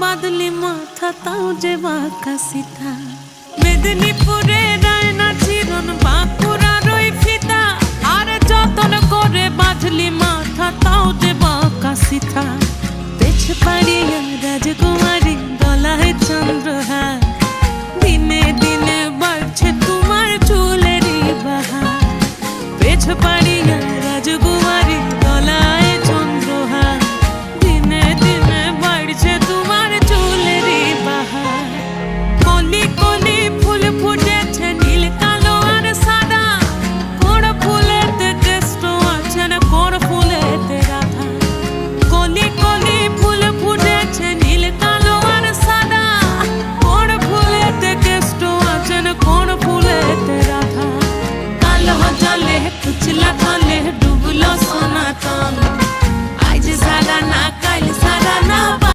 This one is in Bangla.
বাদলি মাথা তাও যে বাঁকা সিথা মেদিনীপুরে রায়না চিরন বাঁকুড়ার ওই ফিতা আর যতন করে বাঁধলি মাথা তাও যে বাঁকা সিথা পেছ পাড়িয়া রাজকুমার